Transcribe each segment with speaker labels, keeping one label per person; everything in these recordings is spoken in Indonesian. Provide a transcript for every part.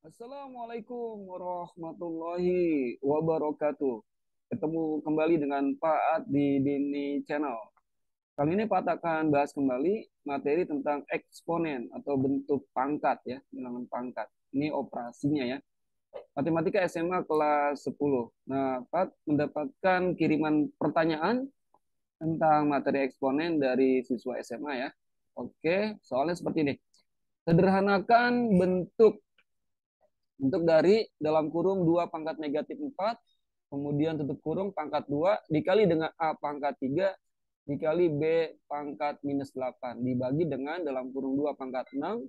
Speaker 1: Assalamualaikum warahmatullahi wabarakatuh. Ketemu kembali dengan Pak Ad di Dini Channel. Kali ini Pak Ad akan bahas kembali materi tentang eksponen atau bentuk pangkat ya, bilangan pangkat. Ini operasinya ya. Matematika SMA kelas 10. Nah, Pak Ad mendapatkan kiriman pertanyaan tentang materi eksponen dari siswa SMA ya. Oke, soalnya seperti ini. Sederhanakan bentuk dari dalam kurung 2 pangkat negatif 4, kemudian tutup kurung pangkat 2 dikali dengan A pangkat 3 dikali B pangkat minus 8 dibagi dengan dalam kurung 2 pangkat 6,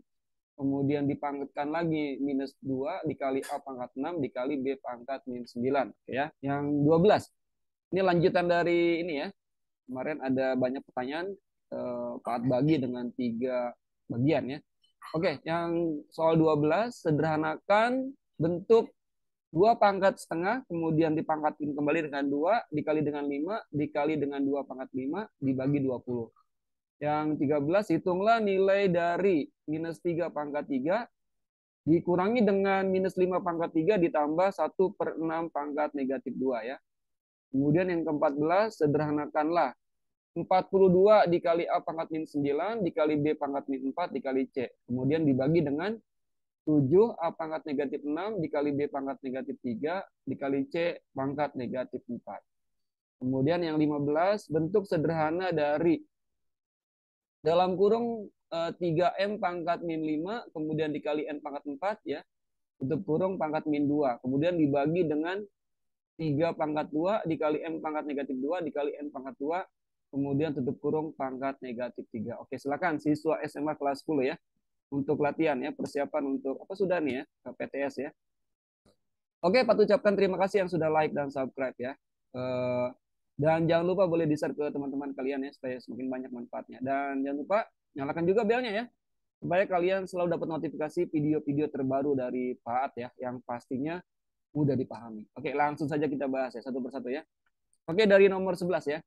Speaker 1: kemudian dipangkatkan lagi minus 2 dikali A pangkat 6 dikali B pangkat minus 9. Oke ya. Yang 12. Ini lanjutan dari ini ya. Kemarin ada banyak pertanyaan, Pak bagi dengan 3 bagian ya. Oke, yang soal 12, sederhanakan bentuk 2 pangkat setengah, kemudian dipangkatin kembali dengan 2, dikali dengan 5, dikali dengan 2 pangkat 5, dibagi 20. Yang 13, hitunglah nilai dari minus 3 pangkat 3, dikurangi dengan minus 5 pangkat 3, ditambah 1/6 pangkat negatif 2 ya. Kemudian yang ke-14, sederhanakanlah 42 dikali A pangkat min 9, dikali B pangkat min 4, dikali C. Kemudian dibagi dengan 7 A pangkat negatif 6 dikali B pangkat negatif 3 dikali C pangkat negatif 4. Kemudian yang 15, bentuk sederhana dari dalam kurung 3M pangkat min 5, kemudian dikali N pangkat 4 ya, tutup kurung pangkat min 2. Kemudian dibagi dengan 3 pangkat 2 dikali M pangkat negatif 2 dikali N pangkat 2, kemudian tutup kurung pangkat negatif 3. Oke, silakan siswa SMA kelas 10 ya, untuk latihan ya, persiapan untuk apa sudah nih ya, PTS ya. Oke, Pak ucapkan terima kasih yang sudah like dan subscribe ya. Eh, dan jangan lupa boleh di-share ke teman-teman kalian ya, supaya semakin banyak manfaatnya. Dan jangan lupa nyalakan juga belnya ya, supaya kalian selalu dapat notifikasi video-video terbaru dari Pak At ya, yang pastinya mudah dipahami. Oke, langsung saja kita bahas ya, satu persatu ya. Oke, dari nomor 11 ya.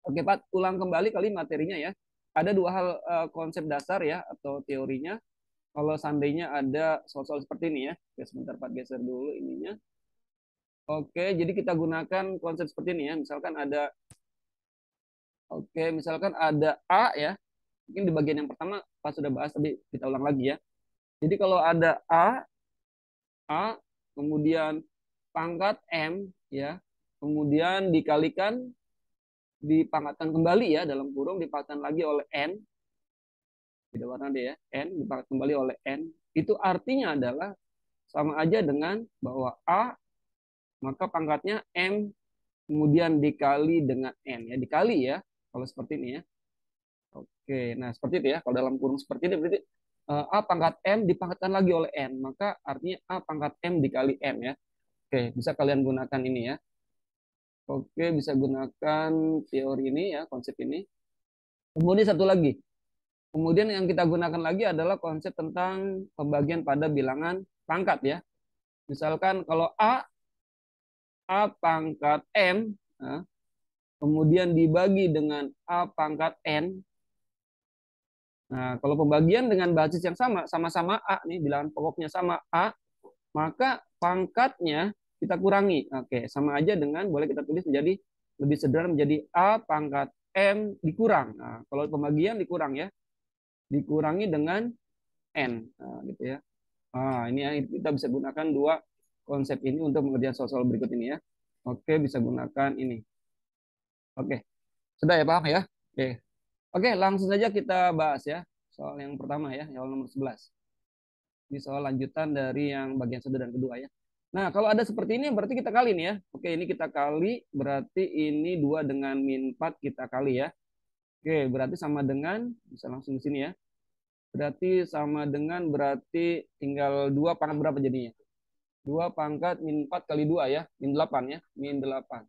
Speaker 1: Oke, Pak, ulang kembali kali materinya ya. Ada dua hal, konsep dasar ya, atau teorinya. Kalau seandainya ada soal-soal seperti ini ya. Oke, sebentar Pak geser dulu ininya. Oke, jadi kita gunakan konsep seperti ini ya. Misalkan ada A ya. Mungkin di bagian yang pertama Pak sudah bahas, tapi kita ulang lagi ya. Jadi kalau ada A, kemudian pangkat M ya, kemudian dipangkatkan kembali ya, dalam kurung dipangkatkan lagi oleh N, beda warna deh ya, N dipangkat kembali oleh N. Itu artinya adalah sama aja dengan bahwa A maka pangkatnya M kemudian dikali dengan N ya, dikali ya, kalau seperti ini ya. Oke, nah seperti itu ya, kalau dalam kurung seperti ini berarti A pangkat M dipangkatkan lagi oleh N, maka artinya A pangkat M dikali N ya. Oke, bisa kalian gunakan ini ya. Oke, bisa gunakan teori ini ya, konsep ini. Kemudian satu lagi, kemudian yang kita gunakan lagi adalah konsep tentang pembagian pada bilangan pangkat ya. Misalkan kalau A pangkat M, nah, kemudian dibagi dengan A pangkat N. Nah, kalau pembagian dengan basis yang sama, sama-sama A nih, bilangan pokoknya sama A, maka pangkatnya kita kurangi. Oke, sama aja dengan, boleh kita tulis menjadi lebih sederhana menjadi A pangkat M dikurang. Nah, kalau pembagian dikurang ya, dikurangi dengan N. Nah, gitu ya. Ini ya, kita bisa gunakan dua konsep ini untuk mengerjakan soal-soal berikut ini ya. Oke, bisa gunakan ini. Oke, sudah ya, paham ya? Oke. Oke, langsung saja kita bahas ya. Soal yang pertama ya, soal nomor 11. Ini soal lanjutan dari yang bagian satu dan kedua ya. Nah, kalau ada seperti ini berarti kita kali nih ya. Oke, ini kita kali, berarti ini 2 dengan min 4 kita kali ya. Oke, berarti sama dengan, bisa langsung di sini ya. Berarti tinggal 2 pangkat berapa jadinya? 2 pangkat min 4 kali 2 ya, min 8 ya, min 8.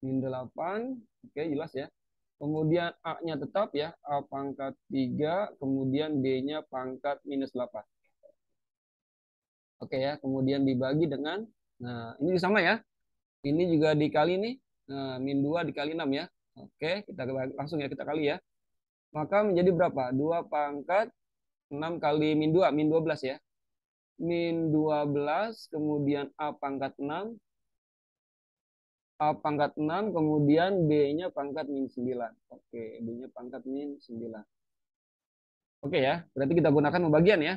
Speaker 1: Min 8, oke jelas ya. Kemudian A-nya tetap ya, A pangkat 3, kemudian B-nya pangkat minus 8. Oke ya, kemudian dibagi dengan, nah ini sama ya, ini juga dikali nih, nah, min 2 dikali 6 ya. Oke, kita langsung ya, kita kali ya. Maka menjadi berapa? 2 pangkat 6 kali min 2, min 12 ya. min 12, kemudian A pangkat 6, A pangkat 6, kemudian B-nya pangkat min 9. Oke, B-nya pangkat min 9. Oke ya, berarti kita gunakan pembagian ya.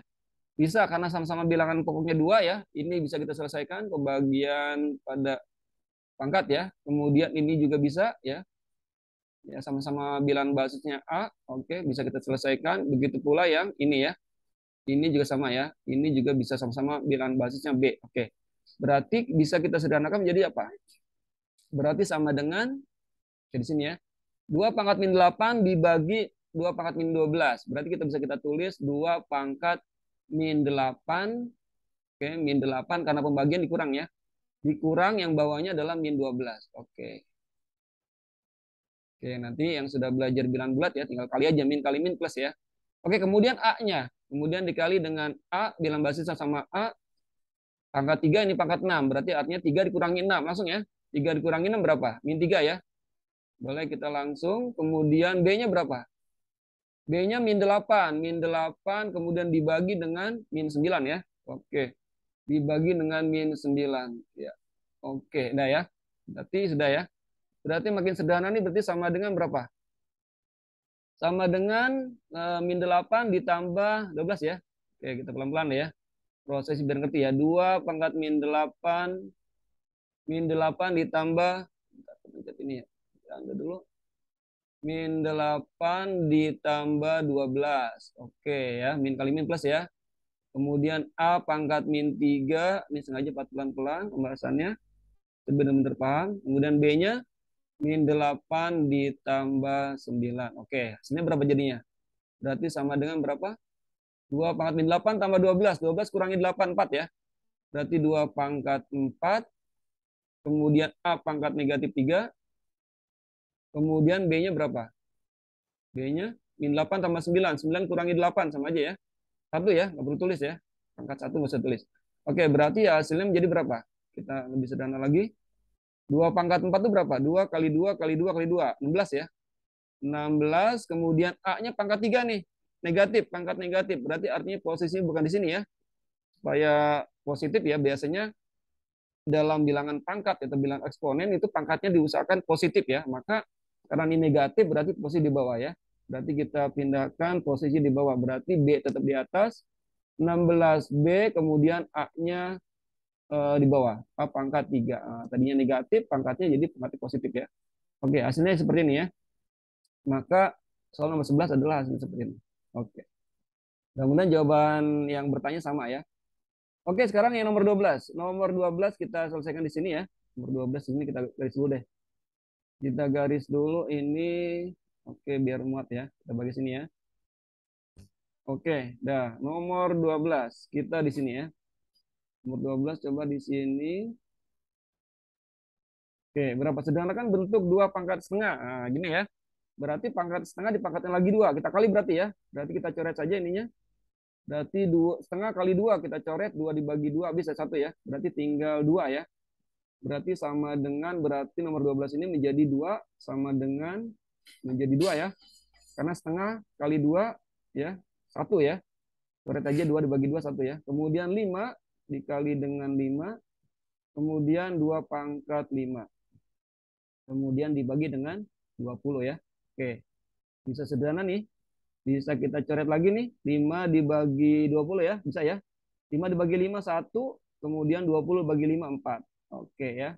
Speaker 1: Bisa karena sama-sama bilangan pokoknya 2 ya. Ini bisa kita selesaikan pembagian pada pangkat ya. Kemudian ini juga bisa ya. Ya sama-sama bilangan basisnya A. Oke, bisa kita selesaikan. Begitu pula yang ini ya. Ini juga sama ya. Ini juga bisa sama-sama bilangan basisnya B. Oke. Berarti bisa kita sederhanakan menjadi apa? Berarti sama dengan di sini ya. 2 pangkat min 8 dibagi 2 pangkat min 12. Berarti kita bisa kita tulis 2 pangkat min 8. Oke, min 8 karena pembagian dikurang ya. Dikurang yang bawahnya adalah min 12. Oke. Oke, nanti yang sudah belajar bilang bulat ya, tinggal kali aja min kali min plus ya. Oke, kemudian A-nya. Kemudian dikali dengan A, bilang basisnya sama A. Pangkat 3 ini pangkat 6. Berarti artinya 3 dikurangi 6. Langsung ya. 3 dikurangi 6 berapa? Min 3 ya. Boleh kita langsung. Kemudian B-nya berapa? B-nya min 8. Min 8 kemudian dibagi dengan min 9 ya. Oke. Dibagi dengan min 9. Ya. Oke, udah ya. Berarti sudah ya. Berarti makin sederhana ini berarti sama dengan berapa? Sama dengan min 8 ditambah 12 ya. Oke, kita pelan-pelan ya. Proses biar ngerti ya. 2 pangkat min 8. Min 8 ditambah. Ini ya. Ambil dulu. Min 8 ditambah 12. Oke ya. Min kali min plus ya. Kemudian A pangkat min 3. Ini sengaja pelan-pelan pembahasannya. Benar-benar paham. Kemudian B-nya min 8 ditambah 9. Oke, hasilnya berapa jadinya? Berarti sama dengan berapa? 2 pangkat min 8 tambah 12. 12 kurangi 8, 4 ya. Berarti 2 pangkat 4. Kemudian A pangkat negatif 3. Kemudian B-nya berapa? B-nya min 8 tambah 9. 9 kurangi 8 sama aja ya. 1 ya, nggak perlu tulis ya. Pangkat 1 nggak usah tulis. Oke, berarti ya hasilnya menjadi berapa? Kita lebih sederhana lagi. 2 pangkat 4 itu berapa? 2 kali 2 kali 2 kali 2. 16 ya. 16, kemudian A-nya pangkat 3 nih. Negatif, pangkat negatif. Berarti artinya posisinya bukan di sini ya. Supaya positif ya, biasanya dalam bilangan pangkat atau bilangan eksponen itu pangkatnya diusahakan positif ya. Maka karena ini negatif berarti posisi di bawah ya. Berarti kita pindahkan posisi di bawah. Berarti B tetap di atas. 16B kemudian A-nya di bawah. A pangkat 3. Tadinya negatif, pangkatnya jadi pangkat positif ya. Oke, hasilnya seperti ini ya. Maka soal nomor 11 adalah hasil seperti ini. Oke. Mudah-mudahan jawaban yang bertanya sama ya. Oke, sekarang yang nomor 12. Nomor 12 kita selesaikan di sini ya. Nomor 12 ini kita garis dulu deh. Kita garis dulu ini. Oke, biar muat ya. Kita bagi sini ya. Oke, dah. Nomor 12. Kita di sini ya. Nomor 12 coba di sini. Oke, berapa sederhana kan bentuk 2 pangkat setengah. Nah, gini ya. Berarti pangkat setengah dipangkatkan lagi 2. Kita kali berarti ya. Berarti kita coret saja ininya. Berarti 2 setengah kali 2 kita coret, 2 dibagi 2 bisa 1 ya. Berarti tinggal 2 ya. Berarti sama dengan, berarti nomor 12 ini menjadi 2 sama dengan menjadi 2 ya. Karena setengah kali 2 ya, 1 ya. Coret aja 2 dibagi 2 1 ya. Kemudian 5 dikali dengan 5. Kemudian 2 pangkat 5. Kemudian dibagi dengan 20 ya. Oke. Bisa sederhana nih. Bisa kita coret lagi nih. 5 dibagi 20 ya. Bisa ya. 5 dibagi 5 1. Kemudian 20 bagi 5 4. Oke ya.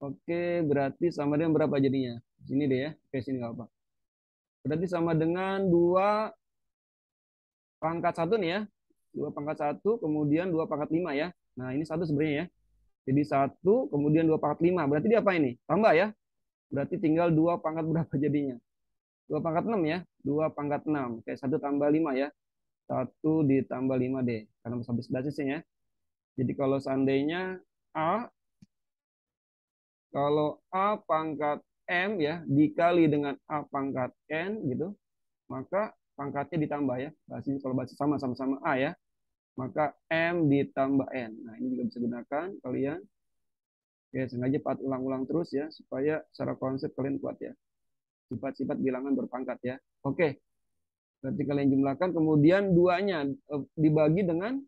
Speaker 1: Oke, berarti sama dengan berapa jadinya? Sini deh ya. Oke, sini nggak apa. Berarti sama dengan 2 pangkat 1 nih ya. 2 pangkat 1, kemudian 2 pangkat 5 ya. Nah, ini 1 sebenarnya ya. Jadi 1, kemudian 2 pangkat 5. Berarti dia apa ini? Tambah ya. Berarti tinggal 2 pangkat berapa jadinya? 2 pangkat 6 ya. 2 pangkat 6. Oke, 1 tambah 5 ya. 1 ditambah 5D. Karena habis basisnya ya. Jadi kalau seandainya A, kalau A pangkat M ya, dikali dengan A pangkat N gitu, maka pangkatnya ditambah ya. Basis, kalau basis sama-sama A ya, maka M ditambah N. Nah, ini juga bisa gunakan kalian. Oke, sengaja ulang-ulang terus ya, supaya secara konsep kalian kuat ya. Sifat-sifat bilangan berpangkat ya. Oke, berarti kalian jumlahkan, kemudian duanya dibagi dengan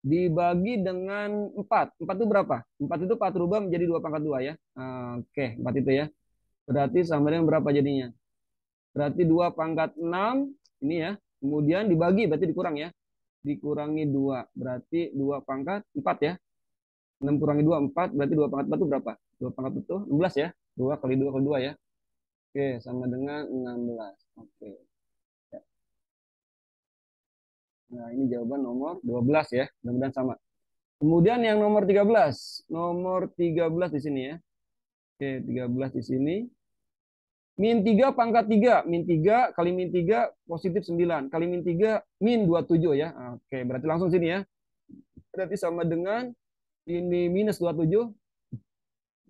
Speaker 1: dibagi dengan 4. 4 itu berapa? 4 itu 4 rubah menjadi 2 pangkat 2 ya. Oke, 4 itu ya. Berarti sama dengan berapa jadinya? Berarti 2 pangkat 6 ini ya. Kemudian dibagi berarti dikurang ya. Dikurangi 2 berarti 2 pangkat 4 ya. 6 kurangi 2 4 berarti 2 pangkat 4 itu berapa? 2 pangkat itu 16 ya. 2 kali 2 kali 2 ya. Oke, sama dengan 16. Oke. Nah, ini jawaban nomor 12 ya. Mudah-mudahan sama. Kemudian yang nomor 13. Nomor 13 di sini ya. Oke, 13 di sini. Min 3 pangkat 3. Min 3 kali min 3 positif 9. Kali min 3 min 27 ya. Oke, berarti langsung sini ya. Berarti sama dengan ini minus 27.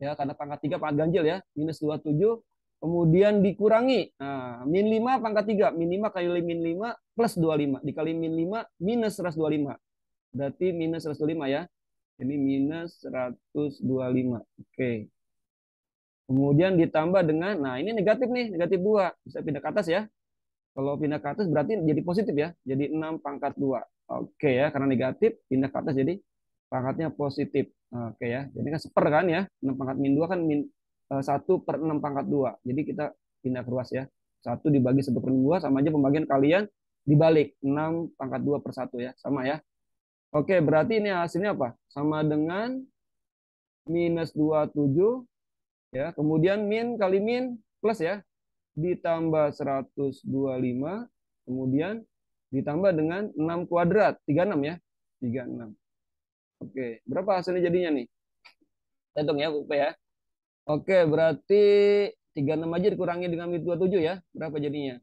Speaker 1: Ya, karena pangkat 3 pangkat ganjil ya. Minus 27. Kemudian dikurangi. Nah, min 5 pangkat 3. Min 5 kali min 5 plus 25. Dikali min 5 minus 125. Berarti minus 125 ya. Ini minus 125. Oke. Kemudian ditambah dengan, nah ini negatif nih, negatif 2. Bisa pindah ke atas ya. Kalau pindah ke atas berarti jadi positif ya. Jadi 6 pangkat 2. Oke ya, karena negatif, pindah ke atas jadi pangkatnya positif. Oke ya, jadi kan seper kan ya. 6 pangkat min 2 kan min 1 per 6 pangkat 2. Jadi kita pindah ke ruas ya. 1 dibagi 1 per 2 sama aja pembagian kalian dibalik. 6 pangkat 2 per 1 ya. Sama ya. Oke, berarti ini hasilnya apa? Sama dengan minus 27 ya. Kemudian min kali min plus ya. Ditambah 125. Kemudian ditambah dengan 6 kuadrat. 36 ya. 36. Oke, berapa hasilnya jadinya nih? Kita hitung ya, UP ya. Oke, berarti 36 aja dikurangi dengan min 27 ya. Berapa jadinya?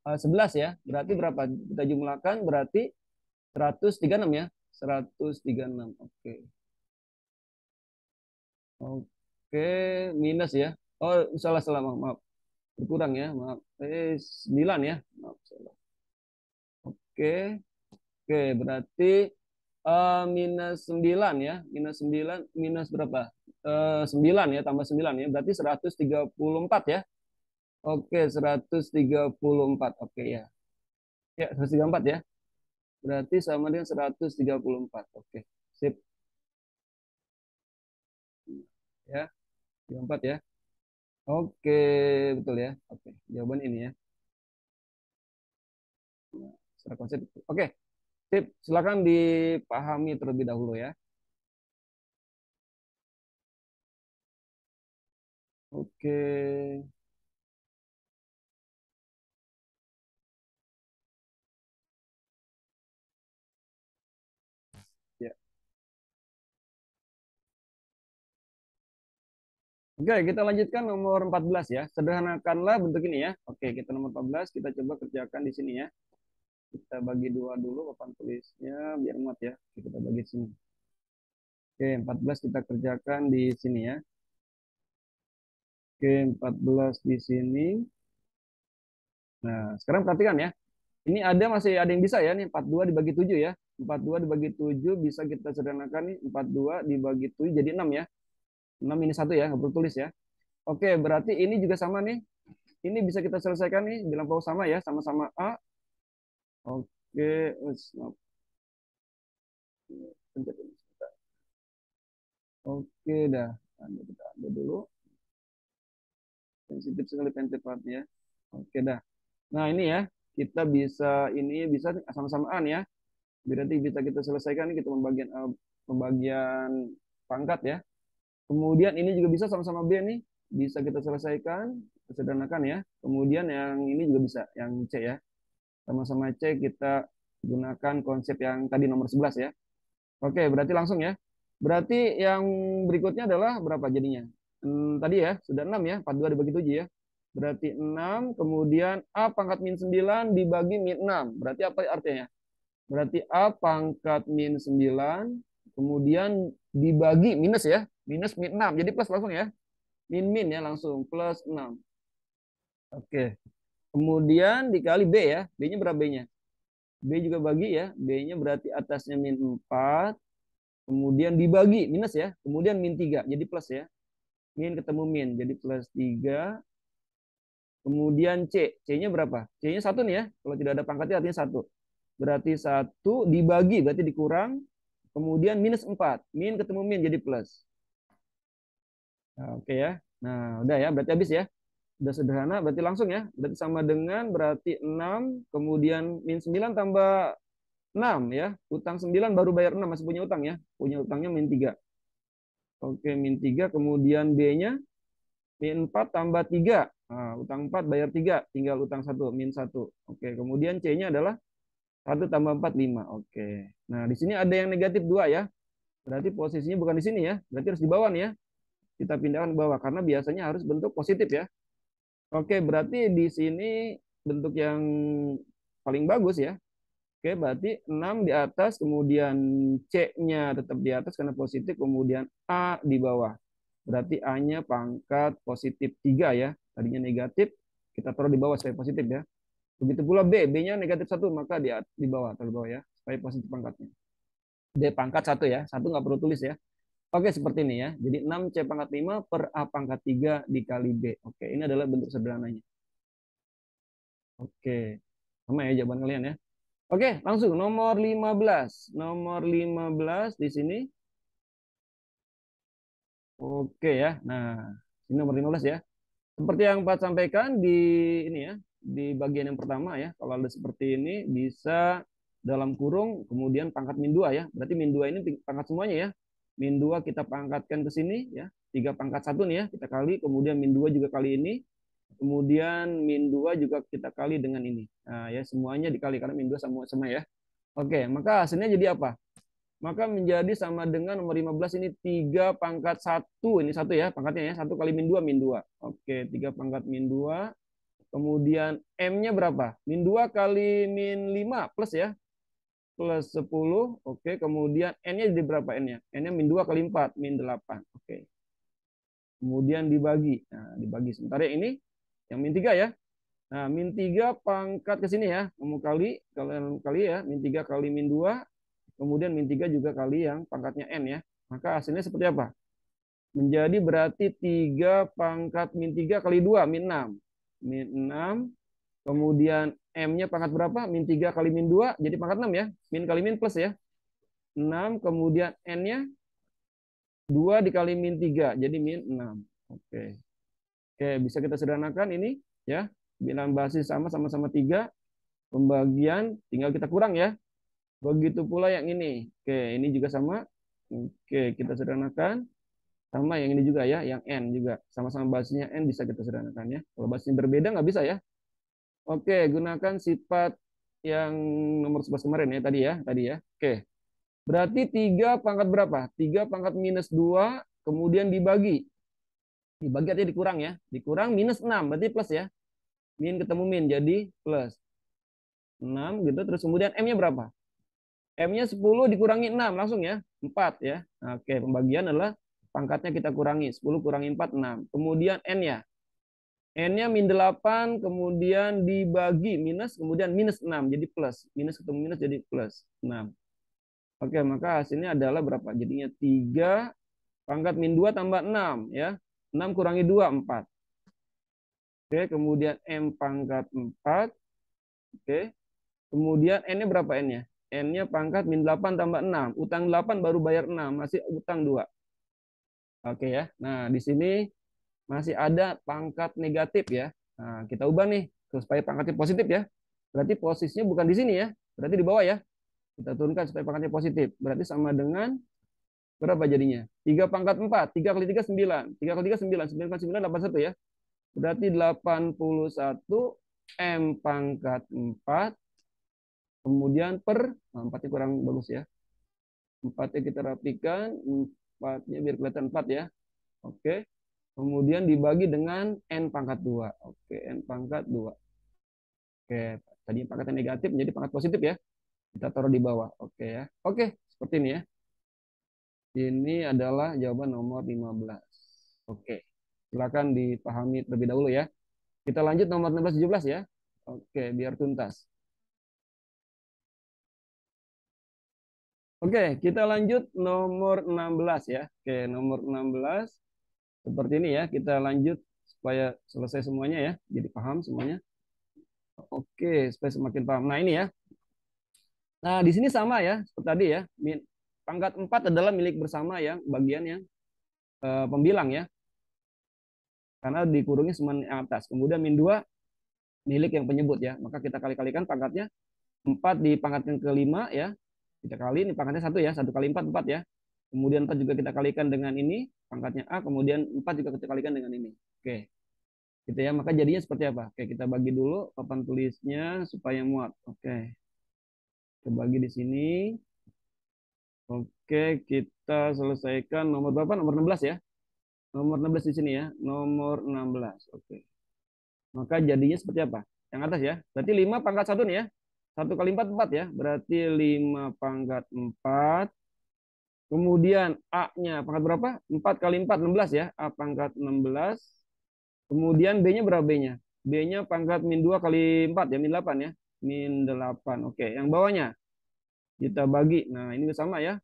Speaker 1: 11 ya. Berarti berapa? Kita jumlahkan berarti 136 ya. 136. Oke. Oke, minus ya. Oh, salah, maaf, maaf. Berkurang ya, maaf. 9 ya. Maaf, salah. Oke. Oke, berarti minus 9 ya. Minus 9, minus berapa? 9 ya, tambah 9 ya. Berarti 134 ya. Oke, 134. Oke ya. Ya, 134 ya. Berarti sama dengan 134. Oke, sip. Ya, 34 ya. Oke, betul ya. Oke, jawaban ini ya. Nah, secara konsep. Oke, sip. Silakan dipahami terlebih dahulu ya. Oke. Ya. Oke, kita lanjutkan nomor 14 ya. Sederhanakanlah bentuk ini ya. Oke, kita nomor 14, kita coba kerjakan di sini ya. Kita bagi dua dulu papan tulisnya biar muat ya. Oke, kita bagi sini. Oke, 14 kita kerjakan di sini ya. Oke, 14 di sini. Nah, sekarang perhatikan ya. Ini masih ada yang bisa ya nih 42 dibagi 7 ya. 42 dibagi 7 bisa kita sederhanakan nih 42 dibagi 7 jadi 6 ya. 6 ini 1 ya, nggak perlu tulis ya. Oke, berarti ini juga sama nih. Ini bisa kita selesaikan nih bilang bahwa sama ya, sama-sama A. Oke, maaf. Pencet ini sebentar. Oke, dah. Kita ambil dulu. Sensitif sekali pencet partnya. Oke, dah. Nah, ini ya. Kita bisa ini bisa sama-samaan ya. Berarti bisa kita selesaikan nih kita pembagian pangkat ya. Kemudian ini juga bisa sama-sama B nih. Bisa kita selesaikan, sederhanakan ya. Kemudian yang ini juga bisa, yang C ya. Sama-sama C kita gunakan konsep yang tadi nomor 11 ya. Oke, berarti langsung ya. Berarti yang berikutnya adalah berapa jadinya? Tadi ya, sudah 6 ya, 42 dibagi 7 ya. Berarti 6, kemudian A pangkat min 9 dibagi min 6. Berarti apa artinya? Berarti A pangkat min 9, kemudian dibagi minus ya, minus min 6. Jadi plus langsung ya. Min ya langsung, plus 6. Oke. Kemudian dikali B ya. B-nya berapa B-nya? B juga bagi ya. B-nya berarti atasnya min 4. Kemudian dibagi minus ya. Kemudian min 3. Jadi plus ya. Min ketemu min. Jadi plus 3. Kemudian C. C-nya berapa? C-nya 1 nih ya. Kalau tidak ada pangkatnya artinya 1. Berarti 1 dibagi. Berarti dikurang. kemudian minus 4. Min ketemu min jadi plus. Nah, oke ya. Nah, udah ya, berarti habis ya. Udah sederhana, berarti langsung ya. Berarti sama dengan berarti 6, kemudian min 9 tambah 6 ya. Utang 9 baru bayar 6, masih punya utang ya. Punya utangnya min 3. Oke, min 3, kemudian B-nya min 4 tambah 3. Nah, utang 4 bayar 3, tinggal utang 1, min 1. Oke, kemudian C-nya adalah 1 tambah 4, 5. Oke. Nah, di sini ada yang negatif 2 ya. Berarti posisinya bukan di sini ya. Berarti harus di bawah nih ya. Kita pindahkan ke bawah karena biasanya harus bentuk positif ya. Oke, berarti di sini bentuk yang paling bagus ya. Oke, berarti 6 di atas, kemudian C-nya tetap di atas karena positif, kemudian A di bawah. Berarti A-nya pangkat positif 3 ya. Tadinya negatif, kita taruh di bawah supaya positif ya. Begitu pula B, B-nya negatif 1, maka di bawah, taruh di bawah ya, supaya positif pangkatnya. D pangkat 1 ya, 1 nggak perlu tulis ya. Oke, seperti ini ya. Jadi 6 C pangkat 5 per A pangkat 3 dikali B. Oke, ini adalah bentuk sederhananya. Oke, sama ya jawaban kalian ya. Oke, langsung nomor 15. Nomor 15 di sini. Oke ya. Nah, ini nomor 15 ya. Seperti yang Pak sampaikan di ini ya, di bagian yang pertama ya. Kalau ada seperti ini bisa dalam kurung kemudian pangkat min 2 ya. Berarti min 2 ini pangkat semuanya ya. Min 2 kita pangkatkan ke sini ya. 3 pangkat 1 nih ya, kita kali, kemudian min 2 juga kali ini. Kemudian min 2 juga kita kali dengan ini. Nah, ya semuanya dikali karena min 2 sama ya. Oke, maka hasilnya jadi apa? Maka menjadi sama dengan nomor 15 ini 3 pangkat 1. Ini 1 ya, pangkatnya ya. 1 kali min 2, min 2. Oke, 3 pangkat min 2. Kemudian M-nya berapa? Min 2 kali min 5 plus ya. Plus 10. Oke, kemudian N-nya jadi berapa N-nya? N-nya min 2 kali 4, min 8. Oke. Kemudian dibagi. Nah, dibagi. Sementara ini yang min 3 ya. Nah, min 3 pangkat ke sini ya. Kamu kali, kalian kali ya. Min 3 kali min 2. Kemudian min 3 juga kali yang pangkatnya N ya. Maka hasilnya seperti apa? Menjadi berarti 3 pangkat min 3 kali 2, min 6. Min 6. Kemudian M-nya pangkat berapa? Min 3 kali min 2, jadi pangkat 6 ya. Min kali min plus ya. 6, kemudian N-nya 2 dikali min 3, jadi min 6. Oke. Oke, bisa kita sederhanakan ini ya. Bilangan basis sama-sama 3. Pembagian tinggal kita kurang ya. Begitu pula yang ini. Oke, ini juga sama. Oke, kita sederhanakan. Sama yang ini juga ya, yang N juga. Sama-sama basisnya N bisa kita sederhanakan ya. Kalau basisnya berbeda nggak bisa ya. Oke, gunakan sifat yang nomor 11 kemarin ya, tadi ya. Tadi ya. Oke, berarti 3 pangkat berapa? 3 pangkat minus 2, kemudian dibagi. Dibagi artinya dikurang ya. Dikurang minus 6, berarti plus ya. Min ketemu min, jadi plus 6 gitu. Terus kemudian M-nya berapa? M-nya 10 dikurangi 6 langsung ya. 4 ya. Oke, pembagian adalah pangkatnya kita kurangi. 10 kurangi 4, 6. Kemudian N-nya. N-nya min 8, kemudian dibagi minus, kemudian minus 6. Jadi plus. Minus ketemu minus jadi plus 6. Oke, maka hasilnya adalah berapa? Jadinya 3 pangkat min 2 tambah 6 ya. 6 kurangi 2, 4. Oke, kemudian M pangkat 4. Oke. Kemudian N-nya berapa N-nya? N-nya pangkat min 8 tambah 6. Utang 8 baru bayar 6. Masih utang 2. Oke ya. Nah, di sini masih ada pangkat negatif ya. Nah, kita ubah nih supaya pangkatnya positif ya. Berarti posisinya bukan di sini ya. Berarti di bawah ya. Kita turunkan supaya pangkatnya positif. Berarti sama dengan berapa jadinya? 3 pangkat 4. 3 kali 3, 9. 3 kali 3, 9. 9 kali 9, 81 ya. Berarti 81 M pangkat 4. Kemudian per, nah, 4-nya kurang bagus ya. 4-nya kita rapikan. 4-nya biar kelihatan 4 ya. Oke. Kemudian dibagi dengan N pangkat 2. Oke, N pangkat 2. Oke, tadi pangkatnya negatif menjadi pangkat positif ya. Kita taruh di bawah. Oke ya. Oke, seperti ini ya. Ini adalah jawaban nomor 15. Oke. Silakan dipahami terlebih dahulu ya. Kita lanjut nomor 16 17 ya. Oke, biar tuntas. Oke, kita lanjut nomor 16 ya. Oke, nomor 16 seperti ini ya. Kita lanjut supaya selesai semuanya ya. Jadi paham semuanya. Oke, supaya semakin paham. Nah, ini ya. Nah, di sini sama ya, seperti tadi ya. pangkat 4 adalah milik bersama yang bagian yang pembilang ya. Karena dikurungi semen yang atas. Kemudian min 2 milik yang penyebut ya. Maka kita kali-kalikan pangkatnya 4 di pangkat yang kelima ya. Kita kali ini pangkatnya 1 ya. 1 kali 4 4 ya. Kemudian 4 juga kita kalikan dengan ini, pangkatnya A. Kemudian 4 juga kita kalikan dengan ini. Oke. Gitu ya. Maka jadinya seperti apa? Oke, kita bagi dulu papan tulisnya supaya muat. Oke. Kita bagi di sini. Oke, kita selesaikan nomor berapa? Nomor 16 ya. Nomor 16 di sini ya. Nomor 16. Oke. Maka jadinya seperti apa? Yang atas ya. Berarti 5 pangkat 1 nih ya. 1 kali 4 4 ya. Berarti 5 pangkat 4. Kemudian A-nya pangkat berapa? 4 kali 4, 16 ya. A pangkat 16. Kemudian B-nya berapa B-nya? B-nya pangkat min 2 kali 4 ya. Min 8 ya. Min 8. Oke. Yang bawahnya kita bagi. Nah ini sama ya.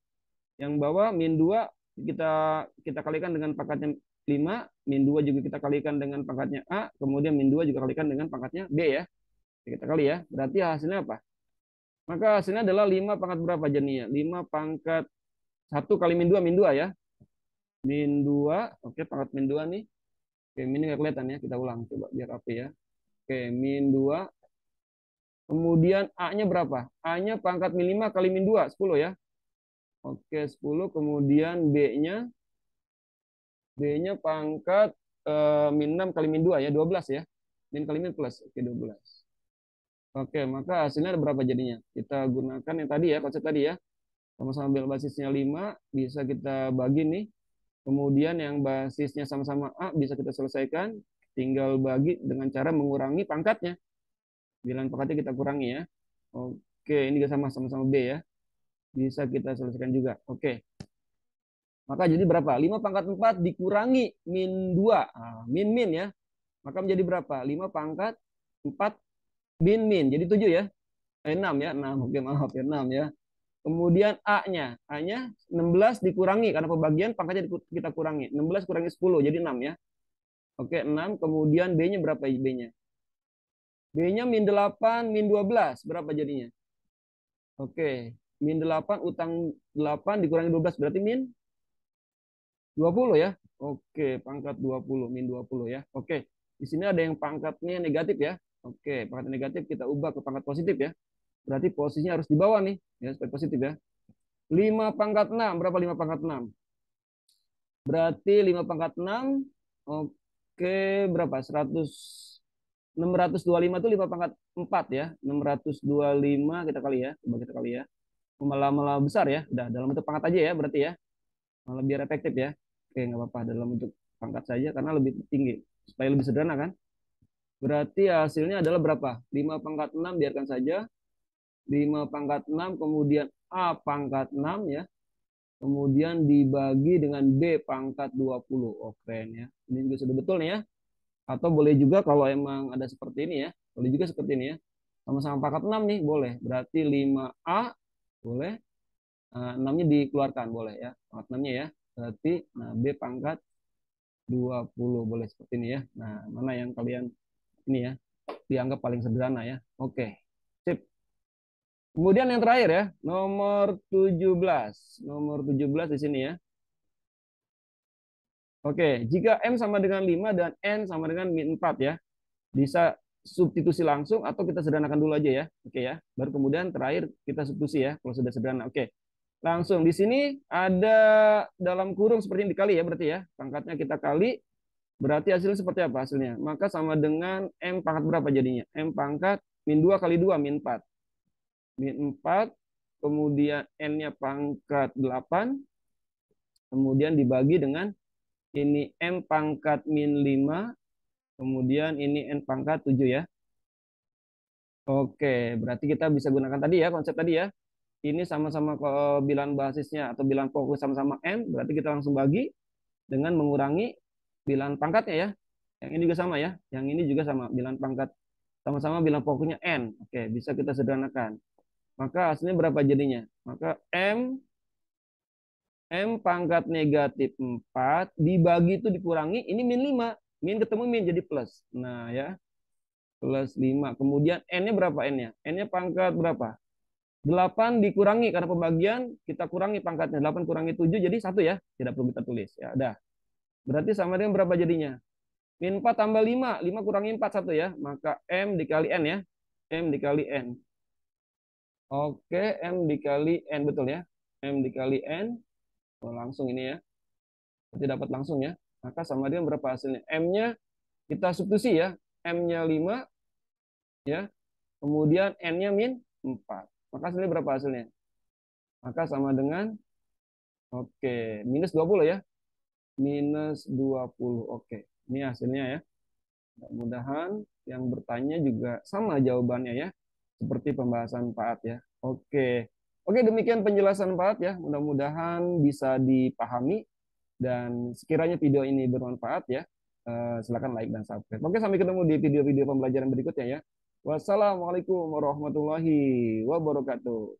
Speaker 1: Yang bawah min 2 kita kalikan dengan pangkatnya 5. Min 2 juga kita kalikan dengan pangkatnya A. Kemudian min 2 juga kalikan dengan pangkatnya B ya. Kita kali ya. Berarti hasilnya apa? Maka hasilnya adalah 5 pangkat berapa jadinya? 5 pangkat 1 kali min 2 ya. Min 2, oke pangkat min 2 nih. Oke, min nggak kelihatan ya, kita ulang coba biar rapi ya. Oke, min 2. Kemudian A-nya berapa? A-nya pangkat min 5 kali min 2, 10 ya. Oke, 10. Kemudian B-nya pangkat min 6 kali min 2 ya, 12 ya. Min kali min plus, oke 12. Oke, maka hasilnya ada berapa jadinya? Kita gunakan yang tadi ya, konsep tadi ya. Sama-sama ambil basisnya 5, bisa kita bagi nih. Kemudian yang basisnya sama-sama A bisa kita selesaikan. Tinggal bagi dengan cara mengurangi pangkatnya. Bilangan pangkatnya kita kurangi ya. Oke, ini juga sama-sama B ya. Bisa kita selesaikan juga. Oke. Maka jadi berapa? 5 pangkat 4 dikurangi min 2. Min ya. Maka menjadi berapa? 5 pangkat 4 min. Jadi 7 ya. 6 ya. 6. Oke, maaf ya. 6 ya. Kemudian A-nya 16 dikurangi karena pembagian pangkatnya kita kurangi. 16 kurangi 10 jadi 6 ya. Oke, 6. Kemudian B-nya berapa B-nya? B-nya min 8 min 12 berapa jadinya? Oke, min 8 utang 8 dikurangi 12 berarti min 20 ya. Oke, pangkat 20 min 20 ya. Oke. Di sini ada yang pangkatnya negatif ya. Oke, pangkat negatif kita ubah ke pangkat positif ya. Berarti posisinya harus di bawah nih, ya supaya positif ya. 5 pangkat 6, berapa 5 pangkat 6? Berarti 5 pangkat 6, oke, berapa? 625 itu 5 pangkat 4 ya. 625 kita kali ya, coba kita kali ya. Malah besar ya, udah dalam bentuk pangkat aja ya berarti ya. Malah biar efektif ya. Oke, nggak apa-apa dalam bentuk pangkat saja karena lebih tinggi, supaya lebih sederhana kan. Berarti hasilnya adalah berapa? 5 pangkat 6 biarkan saja. 5 pangkat 6 kemudian A pangkat 6 ya. Kemudian dibagi dengan B pangkat 20. Oh keren ya. Ini juga sudah betul nih ya. Atau boleh juga kalau emang ada seperti ini ya. Boleh juga seperti ini ya. Sama-sama pangkat 6 nih boleh. Berarti 5A boleh. 6-nya dikeluarkan boleh ya. Pangkat 6-nya ya. Berarti nah B pangkat 20 boleh seperti ini ya. Nah, mana yang kalian ini ya dianggap paling sederhana ya. Oke. Sip. Kemudian yang terakhir ya, nomor 17. Nomor 17 di sini ya. Oke, jika M sama dengan 5 dan N sama dengan min 4 ya. Bisa substitusi langsung atau kita sederhanakan dulu aja ya. Oke ya. Baru kemudian terakhir kita substitusi ya kalau sudah sederhana. Oke. Langsung di sini ada dalam kurung seperti ini dikali ya berarti ya. Pangkatnya kita kali berarti hasilnya seperti apa hasilnya? Maka sama dengan M pangkat berapa jadinya? M pangkat min 2 kali 2 min 4. Min 4, kemudian N-nya pangkat 8, kemudian dibagi dengan ini M pangkat min 5, kemudian ini N pangkat 7 ya. Oke, berarti kita bisa gunakan tadi ya, konsep tadi ya. Ini sama-sama bilangan basisnya atau bilangan pokok sama-sama M, berarti kita langsung bagi dengan mengurangi bilangan pangkatnya ya. Yang ini juga sama ya, yang ini juga sama, bilangan pangkat sama-sama bilangan pokoknya N. Oke, bisa kita sederhanakan. Maka hasilnya berapa jadinya? Maka M pangkat negatif 4 dibagi itu dikurangi, ini min 5. Min ketemu min jadi plus. Nah ya, plus 5. Kemudian N-nya berapa N-nya? N-nya pangkat berapa? 8 dikurangi karena pembagian, kita kurangi pangkatnya. 8 kurangi 7 jadi 1 ya. Tidak perlu kita tulis. Ya, udah. Berarti sama dengan berapa jadinya? Min 4 tambah 5. 5 kurangi 4 1 ya. Maka M dikali N ya. M dikali N. Oke, M dikali N. Betul ya. M dikali N. Oh, langsung ini ya. Berarti dapat langsung ya. Maka sama dengan berapa hasilnya? M-nya kita substitusi ya. M-nya 5 ya. Kemudian N-nya min 4. Maka hasilnya berapa hasilnya? Maka sama dengan, oke, minus 20 ya. Minus 20. Oke, ini hasilnya ya. Mudah-mudahan yang bertanya juga sama jawabannya ya. Seperti pembahasan Pak At ya. Oke. Oke, demikian penjelasan Pak At ya. Mudah-mudahan bisa dipahami. Dan sekiranya video ini bermanfaat ya, silakan like dan subscribe. Oke, sampai ketemu di video-video pembelajaran berikutnya ya. Wassalamualaikum warahmatullahi wabarakatuh.